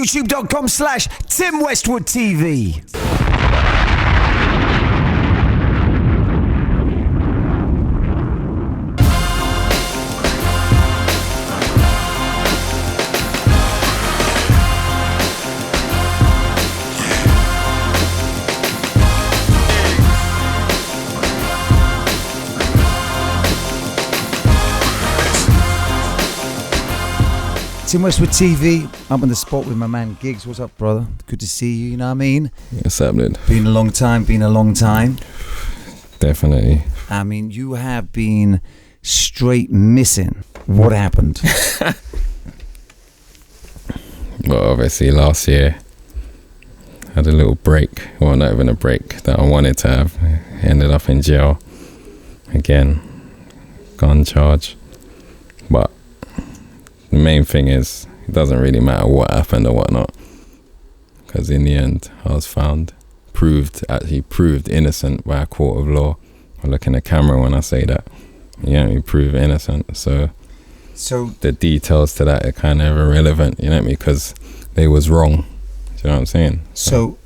YouTube.com/Tim Westwood TV. Tim Westwood TV, I'm on the spot with my man Giggs. What's up, brother? Good to see you, you know what I mean? What's happening? Been a long time. Definitely. I mean, you have been straight missing. What happened? Well, obviously last year, I had a little break. Well, not even a break that I wanted to have. Ended up in jail. Again, gun charge. But the main thing is, it doesn't really matter what happened or whatnot, because in the end, I was proved innocent by a court of law. I look in the camera when I say that. You prove innocent. So the details to that are kind of irrelevant, you know what I mean? Because they was wrong. Do you know what I'm saying? So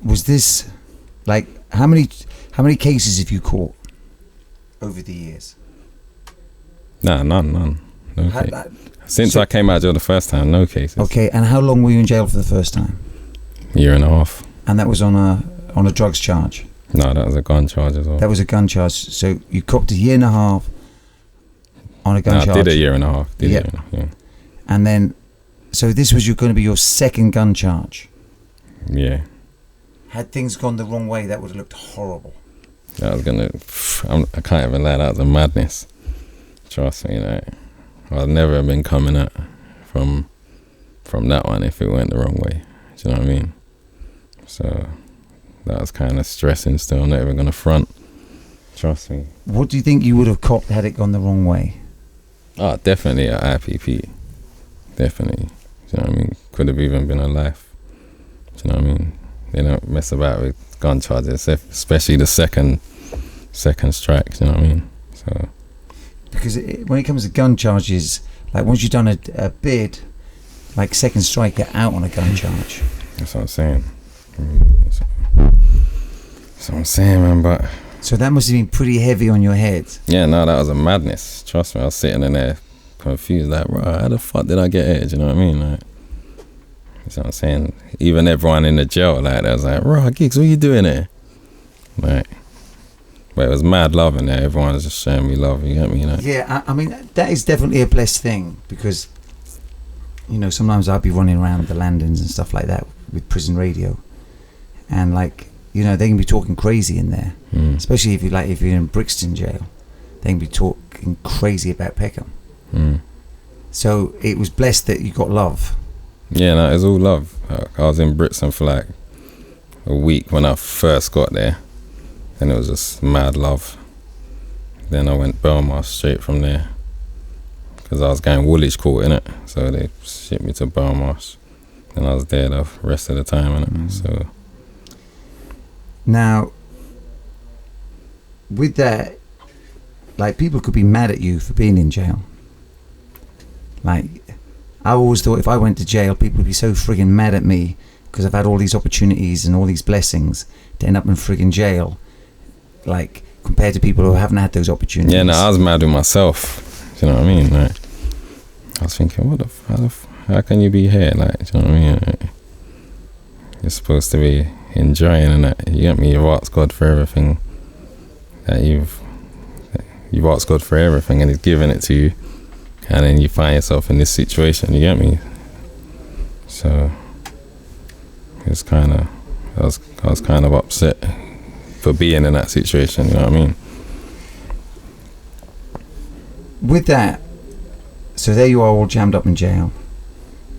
was this, like, how many cases have you caught over the years? Nah, none. Okay. Since I came out of jail the first time, no cases. Okay, and how long were you in jail for the first time? Year and a half. And that was on a drugs charge? No, that was a gun charge as well. That was a gun charge. So you copped a year and a half on a gun charge? I did a year and a half. Yeah. And then, so this was going to be your second gun charge? Yeah. Had things gone the wrong way, that would have looked horrible. I can't even lie, that was a madness. Trust me, I'd never have been coming out from that one if it went the wrong way. Do you know what I mean? So that was kind of stressing still, not even going to front. Trust me. What do you think you would have copped had it gone the wrong way? Oh, definitely an IPP. Definitely. Do you know what I mean? Could have even been a life. Do you know what I mean? They don't mess about with gun charges, especially the second strike. Do you know what I mean? So. Because when it comes to gun charges, like once you've done a bid, like second strike, you're out on a gun charge. That's what I'm saying. That's what I'm saying, man. But so that must have been pretty heavy on your head. Yeah, no, that was a madness. Trust me, I was sitting in there confused, like, bro, how the fuck did I get here? Do you know what I mean? Like, that's what I'm saying. Even everyone in the jail, like, they was like, bro, Giggs, what are you doing here? Like. But it was mad love in there. Everyone was just showing me love. You get me? Yeah, I mean, that is definitely a blessed thing, because, sometimes I'd be running around the landings and stuff like that with prison radio, and they can be talking crazy in there, especially if you're in Brixton jail, they can be talking crazy about Peckham. So it was blessed that you got love. Yeah, no, it was all love. I was in Brixton for like a week when I first got there. And it was just mad love. Then I went Belmarsh straight from there, because I was going Woolwich Court, innit? So they shipped me to Belmarsh. And I was there the rest of the time, innit? So. Now, with that, people could be mad at you for being in jail. I always thought if I went to jail, people would be so friggin' mad at me because I've had all these opportunities and all these blessings to end up in friggin' jail. Compared to people who haven't had those opportunities. Yeah, no, I was mad with myself. Do you know what I mean? I was thinking, how can you be here? Do you know what I mean? You're supposed to be enjoying, and that. You get me? You've asked God for everything that you've asked God for everything, and He's given it to you, and then you find yourself in this situation. You get me? So it's I was kind of upset for being in that situation, you know what I mean? With that, so there you are, all jammed up in jail,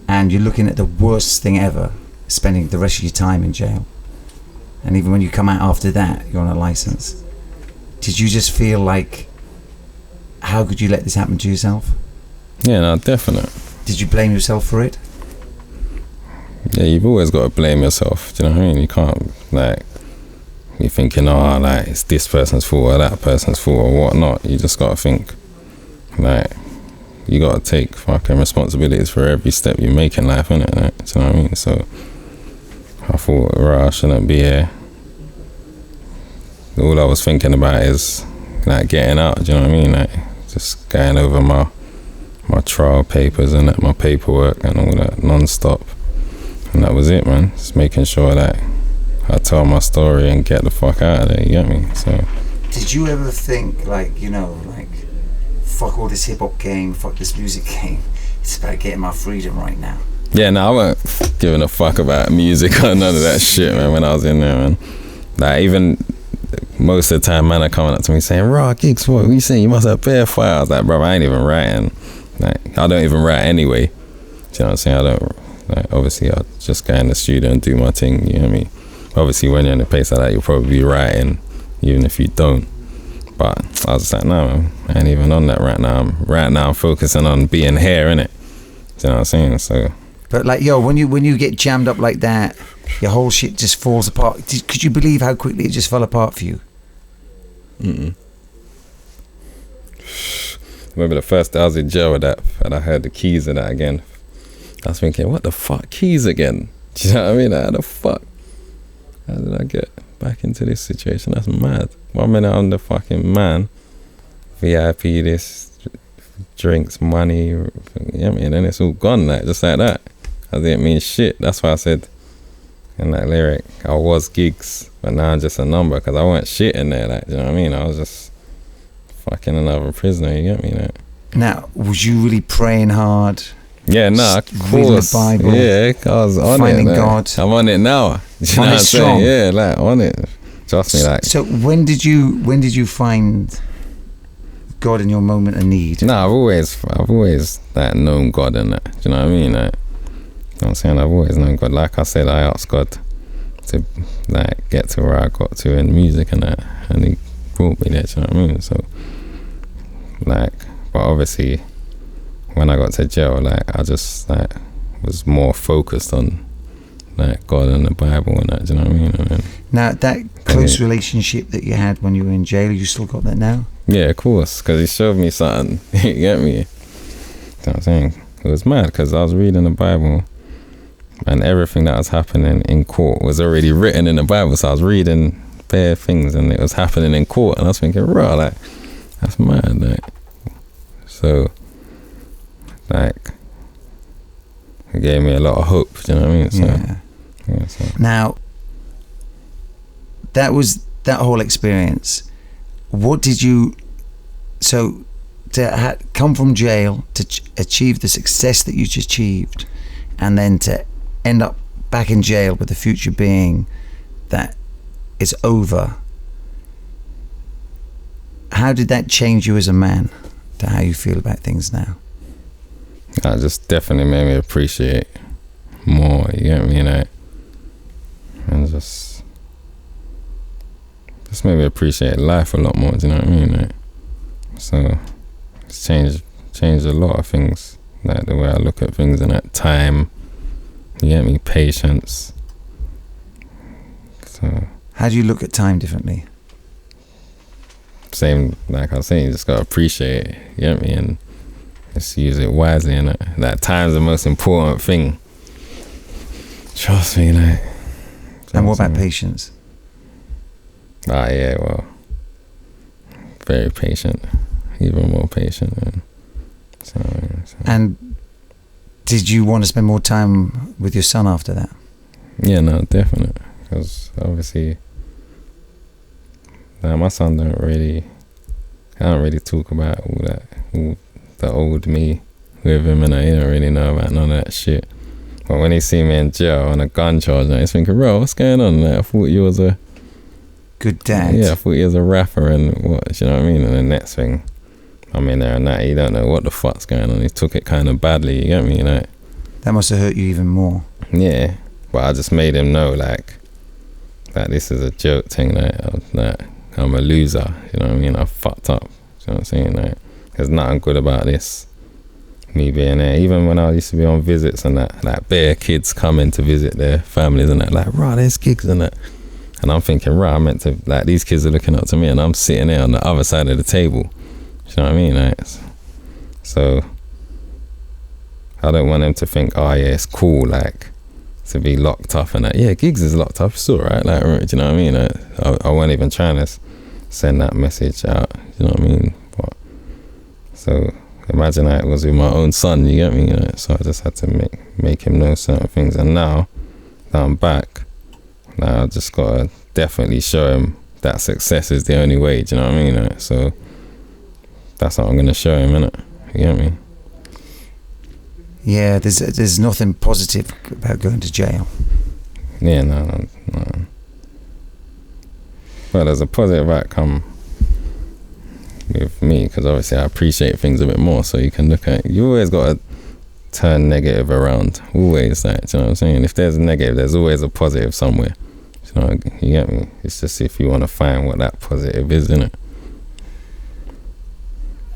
and you're looking at the worst thing ever, spending the rest of your time in jail. And even when you come out after that, you're on a license. Did you just feel like, how could you let this happen to yourself? Yeah, no, definitely. Did you blame yourself for it? Yeah, you've always got to blame yourself, do you know what I mean? You can't, you're thinking, it's this person's fault or that person's fault or whatnot. You just got to think, you gotta take fucking responsibilities for every step you make in life, innit? Like, do you know what I mean? So I thought, right, I shouldn't be here. All I was thinking about is like getting out, do you know what I mean? Like just going over my trial papers and my paperwork and all that non-stop. And that was it, man. Just making sure that I tell my story and get the fuck out of there, you get me? So did you ever think, like, you know, like, fuck all this hip-hop game, fuck this music game, it's about getting my freedom right now? Yeah, no, I wasn't giving a fuck about music or none of that shit, man, when I was in there, man. Like, even most of the time, man, are coming up to me saying, "Raw gigs, what you saying? You must have bare fire." I was like, bro, I ain't even writing. Like, I don't even write anyway. Do you know what I'm saying? I don't, like, obviously, I just go in the studio and do my thing, you know what I mean? Obviously, when you're in a place like that, you'll probably be writing, even if you don't. But I was just like, no, man, I ain't even on that right now. I'm focusing on being here, innit? Do you know what I'm saying? So. But like, yo, when you get jammed up like that, your whole shit just falls apart. Could you believe how quickly it just fell apart for you? Mm-mm. Remember the first day I was in jail with that, and I heard the keys of that again. I was thinking, what the fuck, keys again? Do you know what I mean? Like, how the fuck? How did I get back into this situation? That's mad. 1 minute I'm the fucking man, VIP, this, drinks, money, you know what I mean? And then it's all gone, like, just like that. I didn't mean shit. That's why I said in that lyric, I was gigs, but now I'm just a number, because I weren't shit in there, like, you know what I mean? I was just fucking another prisoner, you get me? Like. Now, was you really praying hard? Yeah, nah, of course. Reading the Bible, yeah, I was on finding it. Like, God. I'm on it now. You know what I'm saying? Yeah, like on it. Trust me, like. So when did you find God in your moment of need? Nah, I've always like known God and that. Do you know what I mean? Like, you know what I'm saying? I've always known God. Like I said, I asked God to like get to where I got to in music and that, and He brought me there. Do you know what I mean? So, like, but obviously, when I got to jail, like, I just like was more focused on like God and the Bible and that. Do you know what I mean? And then, now that close relationship that you had when you were in jail, you still got that now? Yeah, of course, because He showed me something. You get me? You know what I'm saying? It was mad because I was reading the Bible, and everything that was happening in court was already written in the Bible. So I was reading bare things, and it was happening in court, and I was thinking, raw, like, that's mad, like. So, like, it gave me a lot of hope. Do you know what I mean? So, yeah, so. Now, that was that whole experience. What did you? So, to come from jail to achieve the success that you just achieved, and then to end up back in jail with the future being that it's over. How did that change you as a man? To how you feel about things now? It just definitely made me appreciate more, you get me, like, and just made me appreciate life a lot more, do you know what I mean? Like, so it's changed a lot of things, like the way I look at things and at time, you get me, patience. So how do you look at time differently? Same, like I was saying, you just gotta appreciate it, you get me, and just use it wisely, and that time's the most important thing. Trust me, like. And what about patience? Yeah, well, very patient, even more patient. And so. And did you want to spend more time with your son after that? Yeah, no, definitely, because obviously, my son I don't really talk about all that, all the old me with him, and he don't really know about none of that shit. But when he see me in jail on a gun charge, he's thinking, bro, what's going on? Like, I thought you was a good dad. Yeah, I thought you was a rapper and what, you know what I mean? And the next thing, I'm in there and that, he don't know what the fuck's going on. He took it kind of badly, you get me? Like, that must have hurt you even more. Yeah, but I just made him know, like this is a joke thing, like I'm a loser, you know what I mean? I fucked up, you know what I'm saying? Like, there's nothing good about this, me being there. Even when I used to be on visits and that, like, bare kids coming to visit their families and that, like, rah, there's gigs and that. And I'm thinking, rah, I meant to, like, these kids are looking up to me and I'm sitting there on the other side of the table. You know what I mean? Like, so I don't want them to think, oh yeah, it's cool, like, to be locked up and that. Yeah, Gigs is locked up, it's alright, like, do you know what I mean? I wasn't even trying to send that message out, you know what I mean? But, so imagine that it was with my own son, you get me? You know? So I just had to make him know certain things. And now that I'm back, now I just gotta definitely show him that success is the only way, do you know what I mean? Like, so that's what I'm gonna show him, innit? You get me? Yeah, there's nothing positive about going to jail. Yeah, no. Well, there's a positive outcome with me, because obviously I appreciate things a bit more. So you can look at, you always got to turn negative around, always, like, do you know what I'm saying? If there's a negative, there's always a positive somewhere. You know, you get me? It's just if you want to find what that positive is, innit?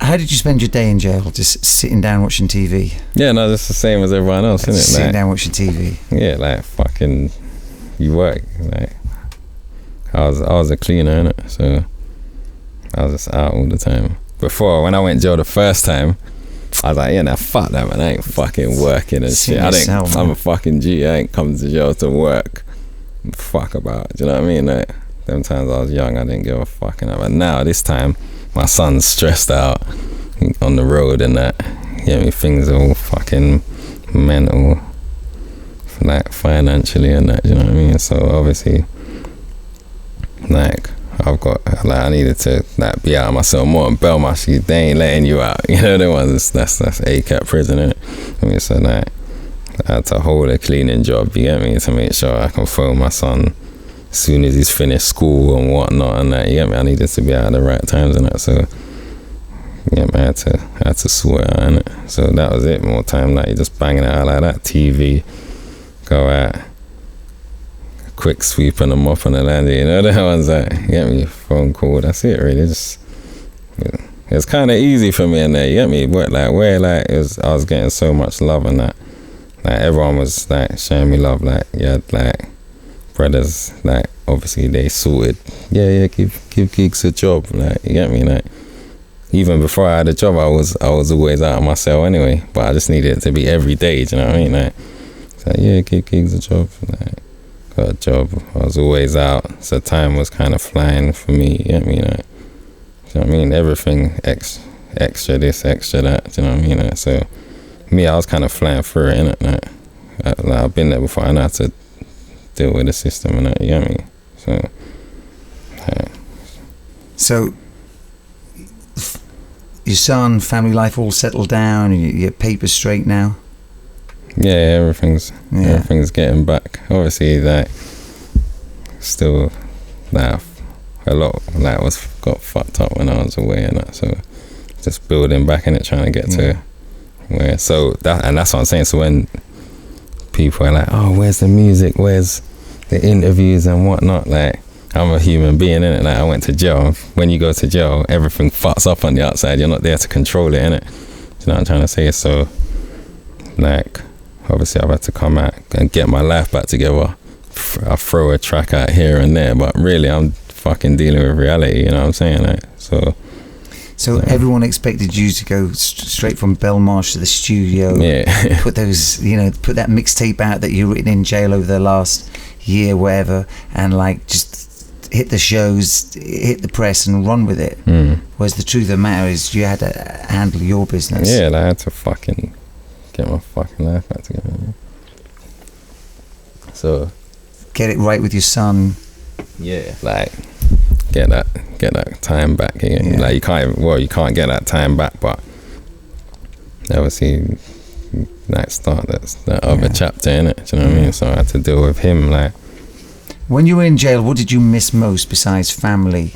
How did you spend your day in jail? Just sitting down watching TV? Yeah, no, that's the same as everyone else, isn't it? Sitting down watching TV. Yeah, like fucking, you work. Like, I was a cleaner, innit? So I was just out all the time. Before, when I went to jail the first time, I was like, yeah, nah, fuck that, man. I ain't fucking working and shit. I'm a fucking G. I ain't come to jail to work. Fuck about. Do you know what I mean? Like, them times I was young, I didn't give a fucking. But now, this time, my son's stressed out on the road and that. Yeah, me, things are all fucking mental, like financially and that. Do you know what I mean? So obviously, like, I needed to like be out of myself more. And Belmarsh, they ain't letting you out. You know the ones that's ACAT prison, innit? I mean, so like, I had to hold a cleaning job, you get me, to make sure I can phone my son as soon as he's finished school and whatnot and that, you get me. I needed to be out at the right times and that, so yeah, man, I had to sort it out, innit? So that was it. More time, like, you just banging it out like that. TV, go out, quick sweep and a mop on the land, you know the ones that, you get me, phone call, that's it really. Just, it's kind of easy for me in there, you get me, but like, where like I was getting so much love and that, like, everyone was like showing me love, like, yeah, like, brothers, like, obviously they sorted, yeah, give Gigs a job, like, you get me, like, even before I had a job, I was always out of my cell anyway, but I just needed it to be every day, do you know what I mean, like, so yeah, give Gigs a job, like, got a job, I was always out, so time was kind of flying for me, you get me, like, do you know what I mean, everything, extra this, extra that, do you know what I mean, like, so, me, I was kind of flying through it, innit, like, I've been there before, I know how to deal with the system and that, you get me, so, yeah. So, your son, family life all settled down, your papers straight now? Yeah, everything's getting back. Obviously, like, still, like, a lot, like, got fucked up when I was away and that, so just building back in it, trying to get to where, so that's what I'm saying. So when people are like, oh, where's the music, where's the interviews and whatnot, like, I'm a human being, innit? Like, I went to jail. When you go to jail, everything fucks up on the outside. You're not there to control it, innit? You know what I'm trying to say? So, like, obviously I've had to come out and get my life back together. I throw a track out here and there, but really I'm fucking dealing with reality, you know what I'm saying? Like, so everyone expected you to go straight from Belmarsh to the studio, put that mixtape out that you've written in jail over the last year, whatever, and like just hit the shows, hit the press and run with it. Whereas the truth of the matter is you had to handle your business. Yeah, like, I had to fucking get my fucking life back together. So get it right with your son. Yeah, like get that time back again. Yeah. Like, you can't get that time back, but obviously like start that other chapter in it. Do you know what I mean? So I had to deal with him. Like, when you were in jail, what did you miss most besides family?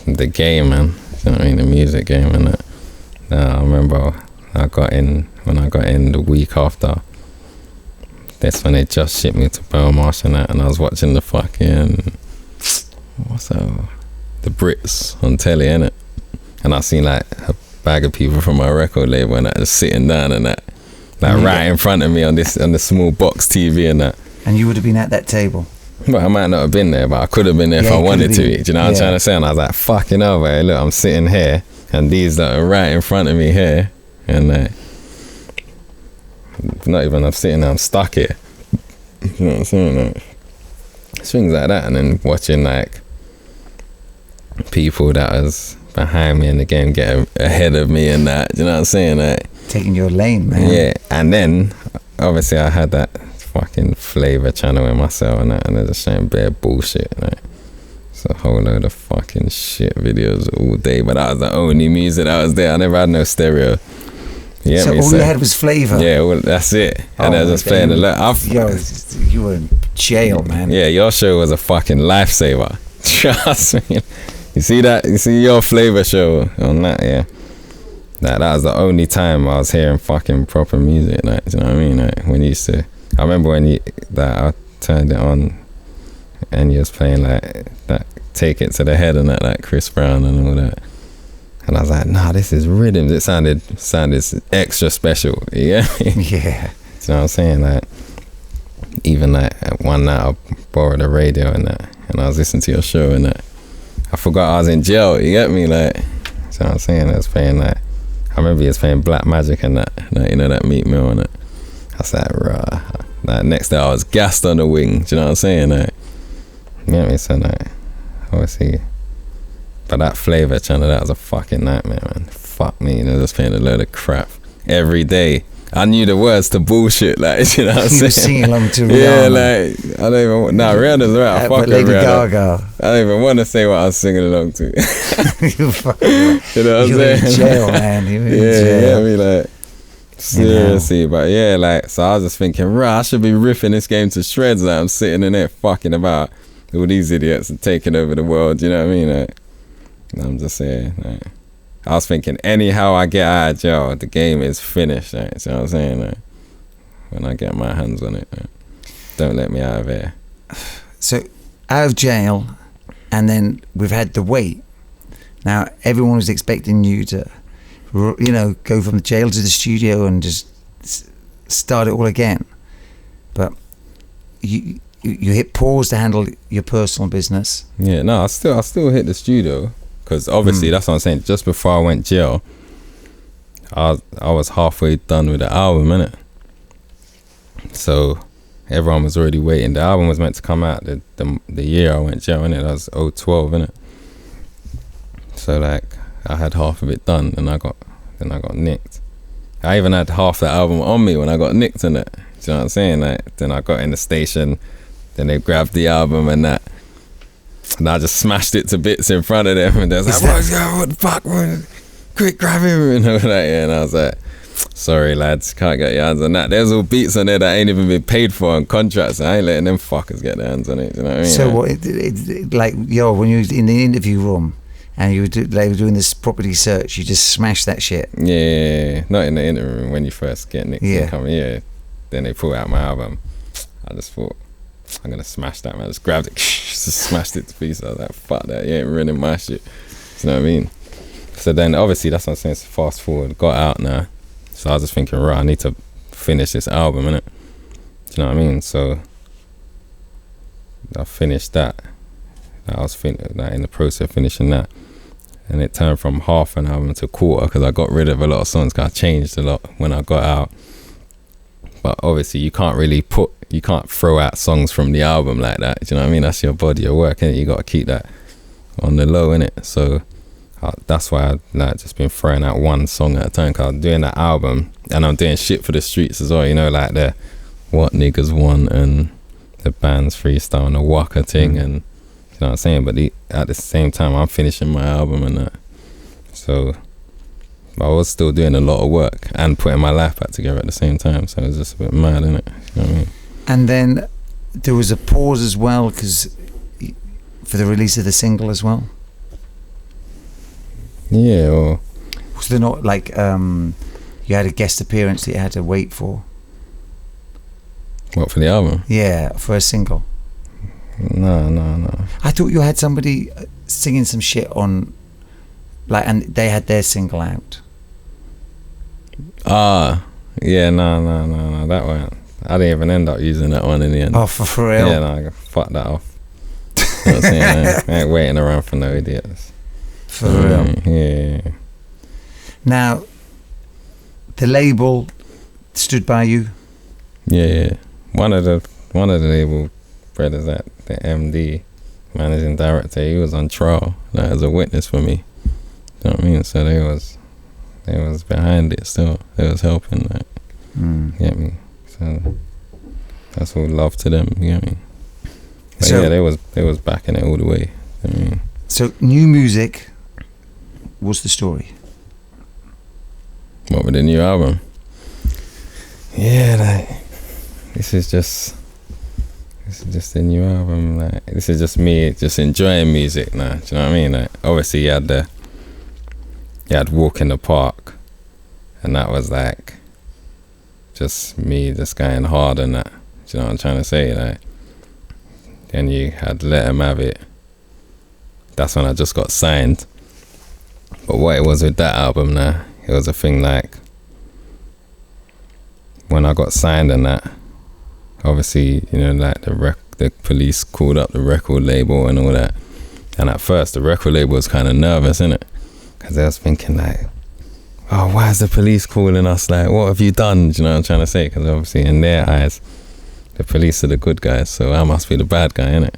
The game, man. You know what I mean? The music game and that. I remember when I got in the week after. That's when they just shipped me to Belmarsh and that, and I was watching the fucking the Brits on telly, innit? And I seen like a bag of people from my record label and that just sitting down and that, like right in front of me on the small box TV and that. And you would have been at that table. But I might not have been there, but I could have been there if I wanted to. Do you know what I'm trying to say? And I was like, fucking hell, look, I'm sitting here and these that are right in front of me here. and like, not even I'm sitting there, I'm stuck here. You know what I'm saying? Like, things like that, and then watching like people that was behind me in the game get ahead of me and that. You know what I'm saying? Like, taking your lane, man. yeah, and then obviously I had that fucking flavor channel in myself and that, and they're just saying bare bullshit. Like, it's a whole load of fucking shit videos all day, but that was the only music that was there. I never had no stereo. Yeah, so all you had was flavor. Yeah, well, that's it. And I was just playing a lot. Yo, you were in jail, man. Yeah, your show was a fucking lifesaver. Trust me. You see that? You see your flavor show on that? Yeah. That was the only time I was hearing fucking proper music. Like, do you know what I mean? Like, when you used to, I remember when I turned it on, and you was playing like that, Take It to the Head and that, like Chris Brown and all that. And I was like, nah, this is rhythms. It sounded extra special. Yeah. Yeah. Do you know what I'm saying? Like, even like one night I borrowed a radio and that, and I was listening to your show and that. I forgot I was in jail. You get me? Like, do you know what I'm saying? I was playing like, I remember he was playing Black Magic and that, like, you know, that Meat Mill and that. I was like, rah. Like, next day I was gassed on the wing. Do you know what I'm saying? Like, you get me? So like, obviously. But that flavor channel, that was a fucking nightmare, man. Fuck me, you know, just playing a load of crap every day. I knew the words to bullshit, like, you know what I'm saying? You were singing along to Rihanna. Yeah, like, I don't even, nah, Rihanna's right, I fuck with Lady Rihanna. Gaga. I don't even want to say what I was singing along to. You fucking, you know what I'm you were saying? in jail, man. You were in jail. Yeah, I mean, like, seriously, but yeah, like, so I was just thinking, right, I should be riffing this game to shreds. Like, I'm sitting in there fucking about all these idiots and taking over the world, you know what I mean? Like, I'm just saying, like, I was thinking, anyhow I get out of jail, the game is finished, like, you know what I'm saying? Like, when I get my hands on it, like, don't let me out of here. So, out of jail, and then we've had the wait. Now, everyone was expecting you to, you know, go from the jail to the studio and just start it all again. But you hit pause to handle your personal business. Yeah, no, I still hit the studio. Because obviously, that's what I'm saying. Just before I went jail, I was halfway done with the album, innit? So everyone was already waiting. The album was meant to come out the year I went jail, innit? That was 2012, innit? So like, I had half of it done, and I got nicked. I even had half the album on me when I got nicked, innit? Do you know what I'm saying? Like, then I got in the station, then they grabbed the album and that. And I just smashed it to bits in front of them, and they was like, what the fuck, man? Quick, grab him, and all that, yeah. And I was like, sorry lads, can't get your hands on that. There's all beats on there that ain't even been paid for on contracts. I ain't letting them fuckers get their hands on it, you know what I mean? So what, like, yo, when you was in the interview room and they were doing this property search, you just smashed that shit? Yeah, not in the interview room, when you first get nicked and come, yeah. Then they pulled out my album. I just thought, I'm gonna smash that, man. I just grabbed it, just smashed it to pieces. I was like, fuck that, you ain't ruining my shit. You know what I mean? So then obviously that's what I'm saying, so fast forward, got out now. So I was just thinking, right, I need to finish this album, innit? Do you know what I mean? So I finished that. I was in the process of finishing that. And it turned from half an album to quarter, because I got rid of a lot of songs, because I changed a lot when I got out. But obviously you can't throw out songs from the album like that. Do you know what I mean? That's your body of work, innit? You got to keep that on the low, innit? So that's why I've like just been throwing out one song at a time, because I'm doing that album and I'm doing shit for the streets as well, you know, like the What Niggas Want and the band's freestyle and the Waka thing, and you know what I'm saying? But at the same time I'm finishing my album and that. So I was still doing a lot of work and putting my life back together at the same time, so it was just a bit mad, innit? You know what I mean? And then there was a pause as well, because for the release of the single as well. Yeah, or was there not like you had a guest appearance that you had to wait for? What, for the album? Yeah, for a single. No. I thought you had somebody singing some shit on, like, and they had their single out. Yeah, no, that one. I didn't even end up using that one in the end. Oh, for real? Yeah, no, fuck that off. You know what I'm saying? I ain't waiting around for no idiots. For real? Yeah. Now, The label stood by you. Yeah. One of the label brothers, at the MD, managing director, he was on trial, like, as a witness for me. You know what I mean? So they was behind it still. They was helping, like, you get me? So that's all love to them, you get me? But so, yeah, they was backing it all the way. You know what I mean? So new music, what's the story? What with the new album? Yeah, like, this is just a new album. Like, this is just me just enjoying music now. Do you know what I mean? Like, obviously you had Walk in the Park, and that was like just me just going hard on that. Do you know what I'm trying to say? Like, then you had Let 'Em Have It. That's when I just got signed. But what it was with that album now, it was a thing like, when I got signed and that, obviously, you know, like the police called up the record label and all that. And at first, the record label was kind of nervous, innit? Because they was thinking like, oh, why is the police calling us? Like, what have you done? Do you know what I'm trying to say? Because obviously, in their eyes, the police are the good guys, so I must be the bad guy, innit?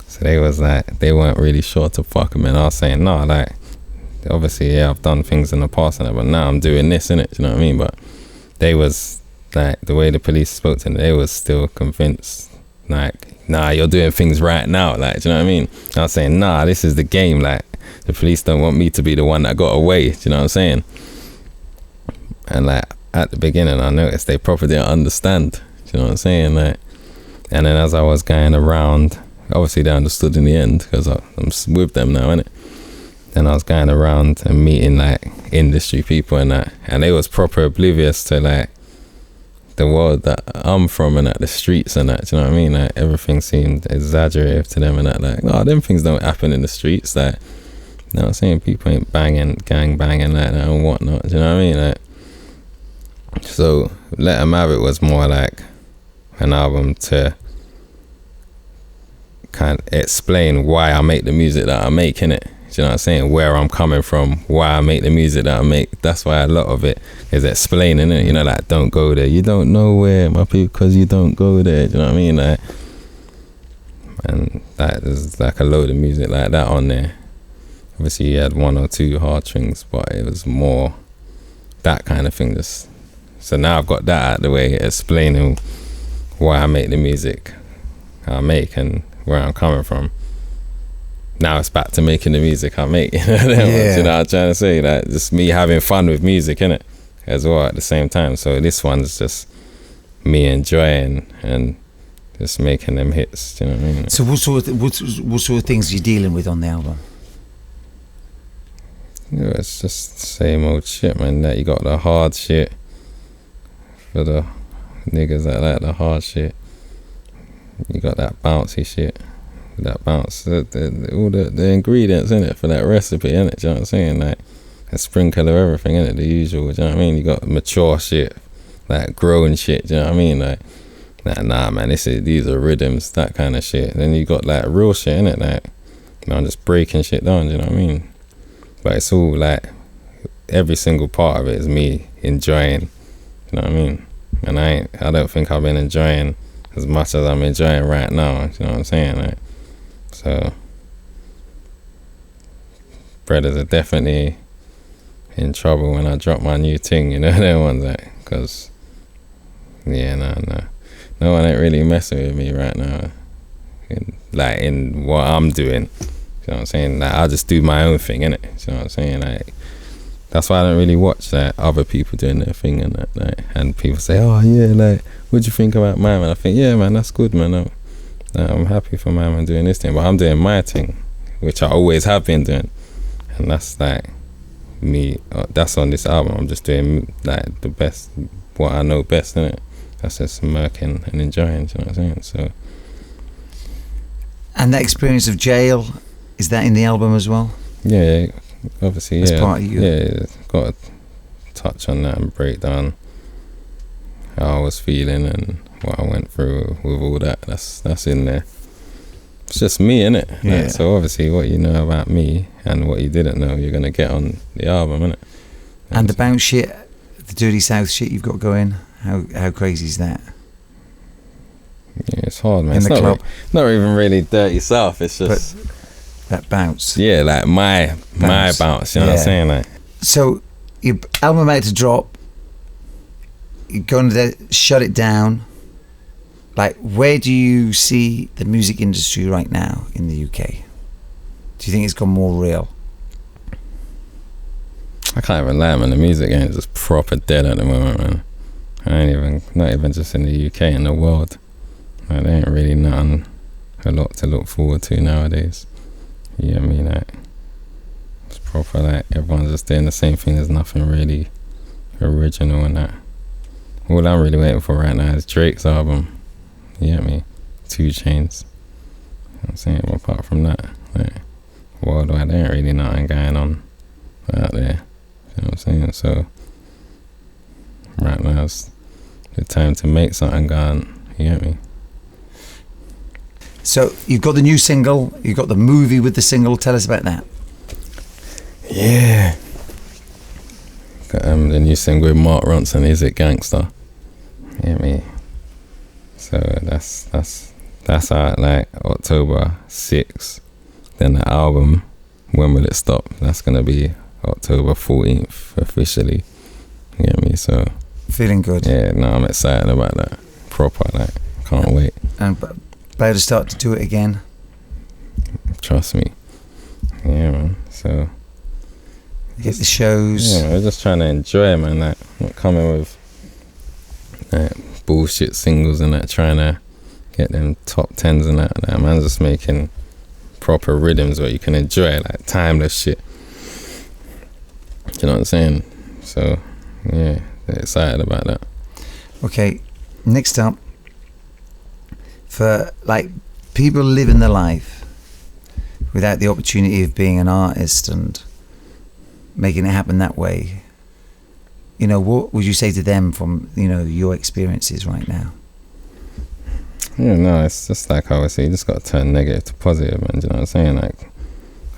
So they was like, they weren't really sure to fuck them. And I was saying, no, like, obviously, yeah, I've done things in the past and that, but now I'm doing this, innit? Do you know what I mean? But they was like, the way the police spoke to them, they was still convinced, like, nah, you're doing things right now, like, do you know what I mean? I was saying, nah, this is the game, like, the police don't want me to be the one that got away, do you know what I'm saying? And like, at the beginning, I noticed they probably didn't understand, do you know what I'm saying? Like, and then as I was going around, obviously they understood in the end, because I'm with them now, innit? Then I was going around and meeting like industry people and that, and they was proper oblivious to like the world that I'm from and at the streets and that, do you know what I mean? Like, everything seemed exaggerative to them and that, like, oh, them things don't happen in the streets, like, you know what I'm saying? People ain't gang banging like that and whatnot, do you know what I mean? Like, so Let 'Em Have It was more like an album to kind of explain why I make the music that I make, innit? Do you know what I'm saying? Where I'm coming from, why I make the music that I make. That's why a lot of it is explaining it. You know, like, don't go there. You don't know where, my people, because you don't go there. Do you know what I mean? Like, and like, there's like a load of music like that on there. Obviously, you had one or two hard strings, but it was more that kind of thing. Just so now I've got that out of the way, explaining why I make the music I make and where I'm coming from. Now it's back to making the music I make. You know what I'm trying to say? Like, just me having fun with music, innit? As well at the same time. So this one's just me enjoying and just making them hits. Do you know what I mean? So what sort of things are you dealing with on the album? Yeah, it's just the same old shit, man. That you got the hard shit for the niggas that like the hard shit. You got that bouncy shit. That bounce, all the ingredients in it for that recipe, innit? Do you know what I'm saying? Like, a sprinkle of everything in it, the usual. Do you know what I mean? You got mature shit, like growing shit. Do you know what I mean? Like, nah, man, these are rhythms, that kind of shit. Then you got like real shit in it, like, you know, I'm just breaking shit down. Do you know what I mean? But it's all like, every single part of it is me enjoying. You know what I mean? And I don't think I've been enjoying as much as I'm enjoying right now. Do you know what I'm saying? Like, so brothers are definitely in trouble when I drop my new thing, you know, them ones, like, because yeah, no one ain't really messing with me right now, in what I'm doing. You know what I'm saying? Like, I just do my own thing, innit? You know what I'm saying? Like, that's why I don't really watch like other people doing their thing and that, like, and people say, oh yeah, like, what do you think about my man? I think, yeah, man, that's good, man. I'm happy for my man doing this thing, but I'm doing my thing, which I always have been doing, and that's like me. That's on this album. I'm just doing like the best, what I know best, innit? That's just smirking and enjoying. Do you know what I'm saying? So. And that experience of jail, is that in the album as well? Yeah, obviously. As yeah, part of you. Yeah, got to touch on that and break down how I was feeling and what I went through with all that. That's in there. It's just me, innit? Yeah. Like, so obviously what you know about me and what you didn't know, you're gonna get on the album, innit? And the bounce shit, the Dirty South shit you've got going, how crazy is that? Yeah, it's hard, man. In It's the club. not even really Dirty South. It's just that bounce. Yeah, like my bounce. You know what I'm saying? Like, so your album about to drop. You're going to shut it down. Like, where do you see the music industry right now in the UK? Do you think it's gone more real? I can't even lie, man. The music game is just proper dead at the moment, man. Not even just in the UK, in the world. Like, there ain't really nothing a lot to look forward to nowadays. You know what I mean? Like, it's proper, like, everyone's just doing the same thing. There's nothing really original in that. All I'm really waiting for right now is Drake's album. You get me? 2 Chainz. You know what I'm saying? But apart from that, like, worldwide, there ain't really nothing going on out there. You know what I'm saying? So, right now it's the time to make something going. You get me? So, you've got the new single, you've got the movie with the single. Tell us about that. Yeah. Got the new single with Mark Ronson, Is It Gangsta? You get me? So that's out like October 6th. Then the album, When Will It Stop? That's gonna be October 14th officially. You get me? So feeling good. Yeah, no, I'm excited about that. Proper, like, can't wait. And about to start to do it again. Trust me. Yeah, man. So get the shows. Yeah, we're just trying to enjoy, man. Like, not coming with bullshit singles and that, trying to get them top 10s and that. Like, man's just making proper rhythms where you can enjoy it, like timeless shit. You know what I'm saying? So yeah, excited about that. Okay, next up, for like people living their life without the opportunity of being an artist and making it happen that way, you know, what would you say to them from, you know, your experiences right now? Yeah, no, it's just like obviously you just got to turn negative to positive, man. Do you know what I'm saying? Like,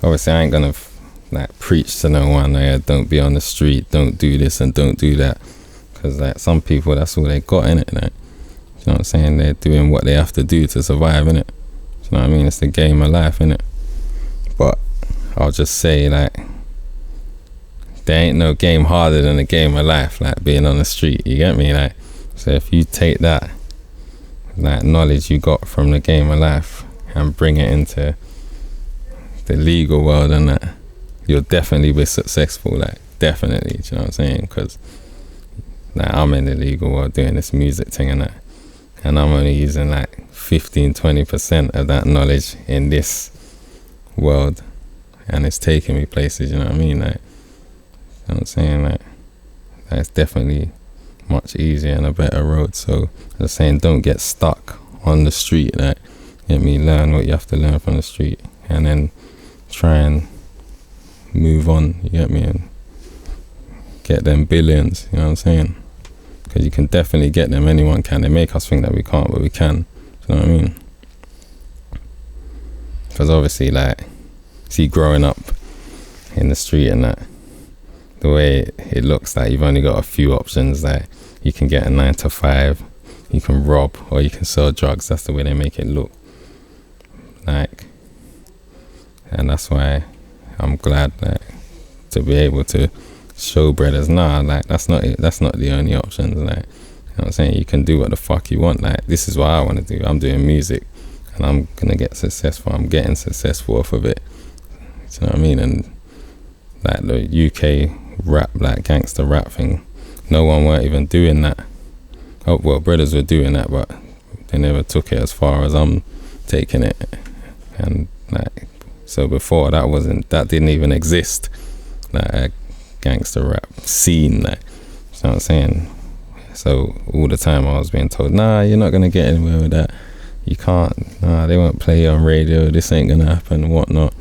obviously I ain't gonna like preach to no one, like, don't be on the street, don't do this and don't do that, because like some people, that's all they got in it. Like, you know what I'm saying? They're doing what they have to do to survive, innit? You know what I mean? It's the game of life, innit? But I'll just say, like, there ain't no game harder than the game of life, like being on the street. You get me? Like, so if you take that knowledge you got from the game of life and bring it into the legal world and that, you'll definitely be successful. Like, definitely. Do you know what I'm saying? Because like, I'm in the legal world doing this music thing and that, and I'm only using like 15-20% of that knowledge in this world, and it's taking me places. You know what I mean? Like, you know what I'm saying? Like, it's definitely much easier and a better road. So I'm just saying, don't get stuck on the street. Like, get me, learn what you have to learn from the street, and then try and move on. You get me? And get them billions. You know what I'm saying? Because you can definitely get them. Anyone can. They make us think that we can't, but we can. You know what I mean? Because obviously, like, see, growing up in the street and that, the way it looks like you've only got a few options. Like, you can get a 9 to 5, you can rob, or you can sell drugs. That's the way they make it look like. And that's why I'm glad, like, to be able to show brothers, nah, like, that's not the only options. Like, you know what I'm saying? You can do what the fuck you want. Like, this is what I want to do. I'm doing music and I'm gonna get successful. I'm getting successful off of it. You know what I mean? And like the UK rap, like gangster rap thing, no one weren't even doing that. Oh, well, brothers were doing that, but they never took it as far as I'm taking it. And like, so before that didn't even exist, like a gangster rap scene. Like, you know what I'm saying? So all the time I was being told, nah, you're not gonna get anywhere with that. You can't. Nah, they won't play you on radio. This ain't gonna happen, whatnot.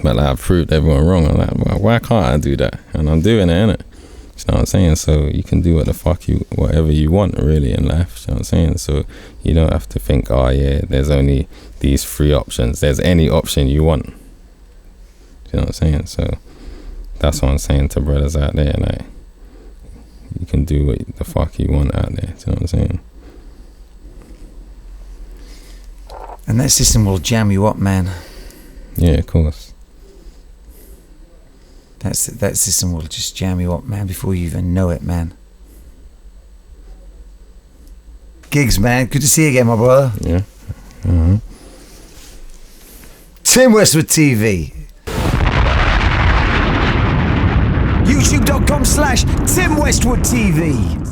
But like, I've proved everyone wrong. I'm like, well, why can't I do that? And I'm doing it, innit? You know what I'm saying? So you can do whatever you want, really, in life. You know what I'm saying? So you don't have to think, oh yeah, there's only these 3 options. There's any option you want. You know what I'm saying? So that's what I'm saying to brothers out there. Like, you can do what the fuck you want out there. Do you know what I'm saying? And that system will jam you up, man. Yeah, of course. That system will just jam you up, man, before you even know it, man. Gigs, man. Good to see you again, my brother. Yeah. Mm-hmm. Tim Westwood TV. YouTube.com/Tim Westwood TV.